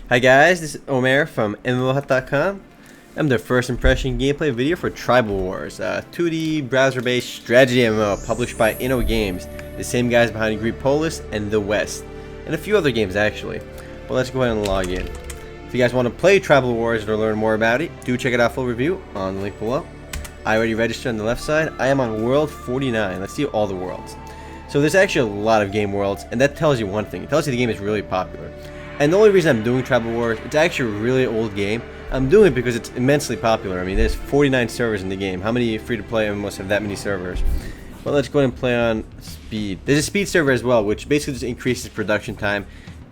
Hi guys, this is Omer from MMOHut.com. I'm the first impression gameplay video for Tribal Wars, a 2D browser-based strategy MMO published by Games, the same guys behind Greek Polis and The West, and a few other games actually. But let's go ahead and log in. If you guys want to play Tribal Wars or learn more about it, do check it out full review on the link below. I already registered on the left side. I am on World 49. Let's see all the worlds. So there's actually a lot of game worlds, and that tells you one thing. It tells you the game is really popular. And the only reason I'm doing Tribal Wars, it's actually a really old game. I'm doing it because it's immensely popular. I mean, there's 49 servers in the game. How many free-to-play MMOs have that many servers? Well, let's go ahead and play on speed. There's a speed server as well, which basically just increases production time.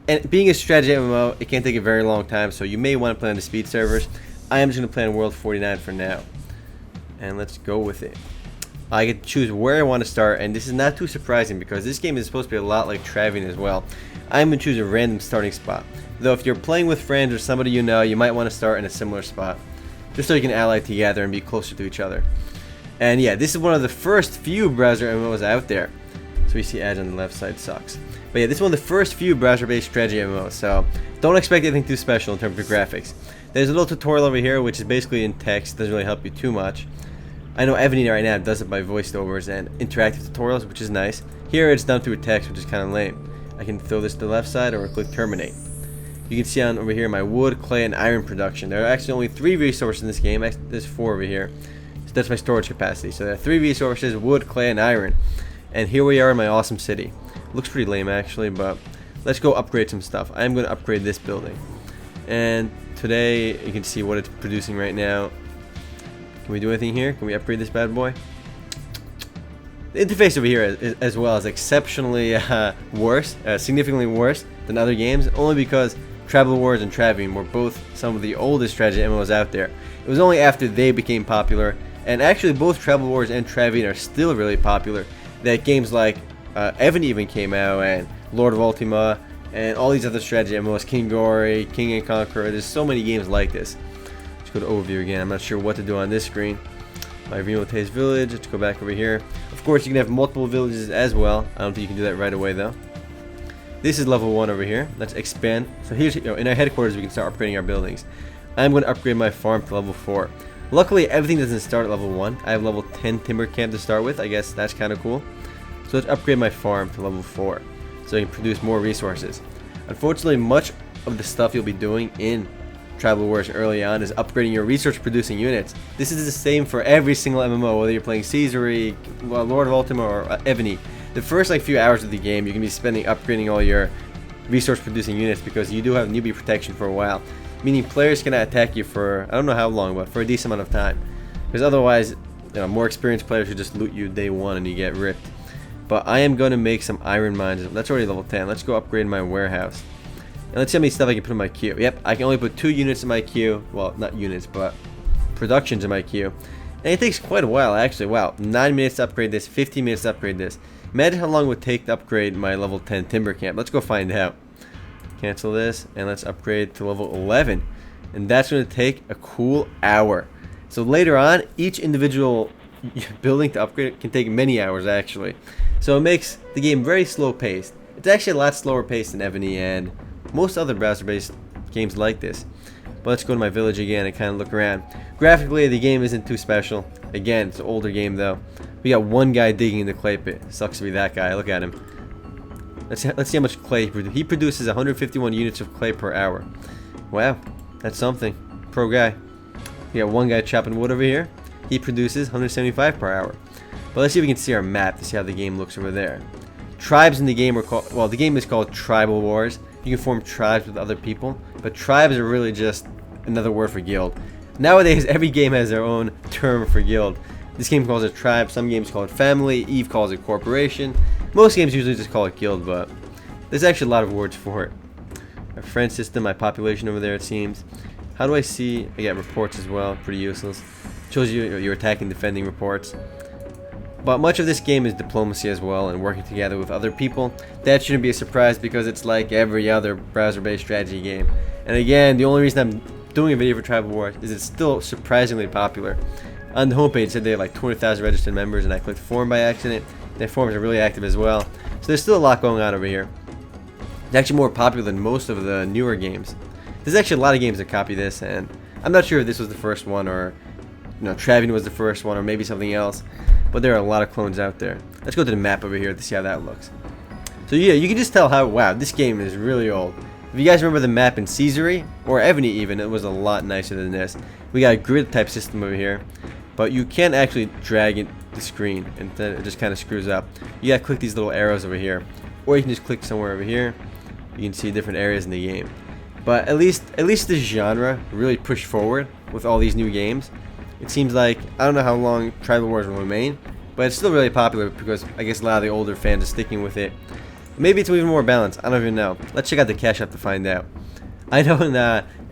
And being a strategy MMO, it can't take a very long time, so you may want to play on the speed servers. I am just going to play on World 49 for now. And let's go with it. I get to choose where I want to start, and this is not too surprising because this game is supposed to be a lot like Travian as well. I'm going to choose a random starting spot. Though if you're playing with friends or somebody you know, you might want to start in a similar spot. Just so you can ally together and be closer to each other. And yeah, this is one of the first few browser MMOs out there. So you see ads on the left side sucks. But yeah, this is one of the first few browser-based strategy MMOs, so don't expect anything too special in terms of graphics. There's a little tutorial over here which is basically in text, doesn't really help you too much. I know Ebony right now does it by voiceovers and interactive tutorials, which is nice. Here it's done through text, which is kind of lame. I can throw this to the left side or click terminate. You can see on over here my wood, clay, and iron production. There are actually only 3 resources in this game. There's 4 over here. So that's my storage capacity. So there are 3 resources, wood, clay, and iron. And here we are in my awesome city. Looks pretty lame actually, but let's go upgrade some stuff. I'm going to upgrade this building. And today you can see what it's producing right now. Can we do anything here? Can we upgrade this bad boy? The interface over here as well is exceptionally worse, significantly worse than other games, only because Tribal Wars and Travian were both some of the oldest strategy MMOs out there. It was only after they became popular, and actually both Tribal Wars and Travian are still really popular, that games like Evan even came out, and Lord of Ultima, and all these other strategy MMOs, King Gory, King and Conqueror. There's so many games like this. Let's go to overview again. I'm not sure what to do on this screen. My remote taste village. Let's go back over here. Of course, you can have multiple villages as well. I don't think you can do that right away though. This is level 1 over here. Let's expand. So here's, in our headquarters, we can start upgrading our buildings. I'm going to upgrade my farm to level 4. Luckily, everything doesn't start at level 1. I have level 10 timber camp to start with. I guess that's kind of cool. So let's upgrade my farm to level 4, so I can produce more resources. Unfortunately, much of the stuff you'll be doing in Tribal Wars early on is upgrading your resource producing units. This is the same for every single MMO, whether you're playing Caesarea, Lord of Ultima, or Ebony. The first few hours of the game, you can be spending upgrading all your resource producing units because you do have newbie protection for a while. Meaning players cannot attack you for, I don't know how long, but for a decent amount of time. Because otherwise, more experienced players who just loot you day 1 and you get ripped. But I am going to make some iron mines. That's already level 10. Let's go upgrade my warehouse. And let's see how many stuff I can put in my queue. Yep, I can only put 2 units in my queue. Well, not units, but productions in my queue. And it takes quite a while, actually. Wow, 9 minutes to upgrade this, 15 minutes to upgrade this. Imagine how long it would take to upgrade my level 10 timber camp. Let's go find out. Cancel this, and let's upgrade to level 11. And that's going to take a cool hour. So later on, each individual building to upgrade can take many hours, actually. So it makes the game very slow paced. It's actually a lot slower paced than Ebony and most other browser-based games like this. But let's go to my village again and kind of look around. Graphically, the game isn't too special. Again, it's an older game though. We got one guy digging in the clay pit. Sucks to be that guy. Look at him. Let's see how much clay he produces. He produces 151 units of clay per hour. Wow, that's something. Pro guy. We got one guy chopping wood over here. He produces 175 per hour. But let's see if we can see our map to see how the game looks over there. Tribes in the game are called, well, the game is called Tribal Wars. You can form tribes with other people, but tribes are really just another word for guild. Nowadays, every game has their own term for guild. This game calls it tribe, some games call it family, Eve calls it corporation. Most games usually just call it guild, but there's actually a lot of words for it. Our friend system, my population over there, it seems. How do I see? I got reports as well, pretty useless. Shows you your attacking, defending reports. But much of this game is diplomacy as well and working together with other people. That shouldn't be a surprise because it's like every other browser-based strategy game. And again, the only reason I'm doing a video for Tribal Wars is it's still surprisingly popular. On the homepage it said they have like 20,000 registered members, and I clicked forum by accident. Their forums are really active as well. So there's still a lot going on over here. It's actually more popular than most of the newer games. There's actually a lot of games that copy this, and I'm not sure if this was the first one, or Travian was the first one, or maybe something else. But there are a lot of clones out there. Let's go to the map over here to see how that looks. So yeah, you can just tell how, wow, this game is really old. If you guys remember the map in Caesarea, or Evany even, it was a lot nicer than this. We got a grid type system over here, but you can't actually drag the screen, and then it just kind of screws up. You gotta click these little arrows over here, or you can just click somewhere over here. You can see different areas in the game. But at least this genre really pushed forward with all these new games. It seems like, I don't know how long Tribal Wars will remain, but it's still really popular because I guess a lot of the older fans are sticking with it. Maybe it's even more balanced. I don't even know. Let's check out the cash app to find out. I know in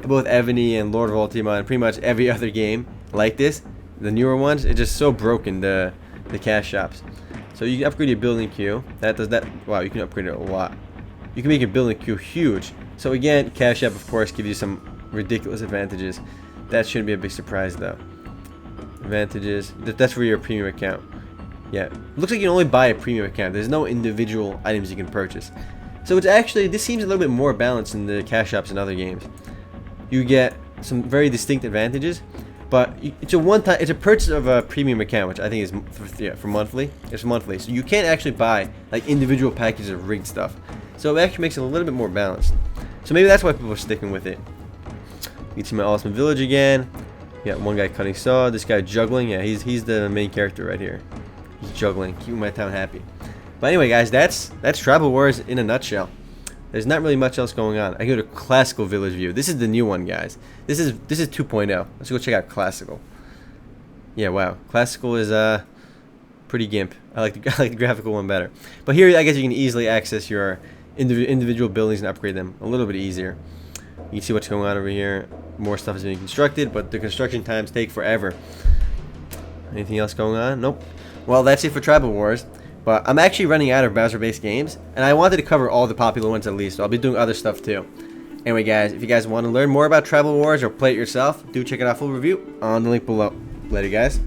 both Evany and Lord of Ultima and pretty much every other game like this, the newer ones, it's just so broken, the cash shops. So you can upgrade your building queue. That does that. Wow, you can upgrade it a lot. You can make your building queue huge. So again, cash app of course gives you some ridiculous advantages. That shouldn't be a big surprise though. Advantages. That's for your premium account. Yeah, looks like you can only buy a premium account. There's no individual items you can purchase. So it's actually, this seems a little bit more balanced than the cash shops in other games. You get some very distinct advantages, but it's a purchase of a premium account, which I think is for monthly. It's monthly, so you can't actually buy like individual packages of rigged stuff. So it actually makes it a little bit more balanced. So maybe that's why people are sticking with it. You can see my awesome village again. Yeah, one guy cutting saw, this guy juggling. Yeah, he's the main character right here. He's juggling, keeping my town happy. But anyway, guys, that's Tribal Wars in a nutshell. There's not really much else going on. I go to Classical Village View. This is the new one, guys. This is 2.0. Let's go check out Classical. Yeah, wow. Classical is pretty gimp. I like the graphical one better. But here, I guess you can easily access your individual buildings and upgrade them a little bit easier. You can see what's going on over here. More stuff is being constructed, but the construction times take forever. Anything else going on? Nope. Well, that's it for Tribal Wars. But I'm actually running out of browser-based games, and I wanted to cover all the popular ones at least, so I'll be doing other stuff too. Anyway, guys, if you guys want to learn more about Tribal Wars or play it yourself, do check out our full review on the link below. Later, guys.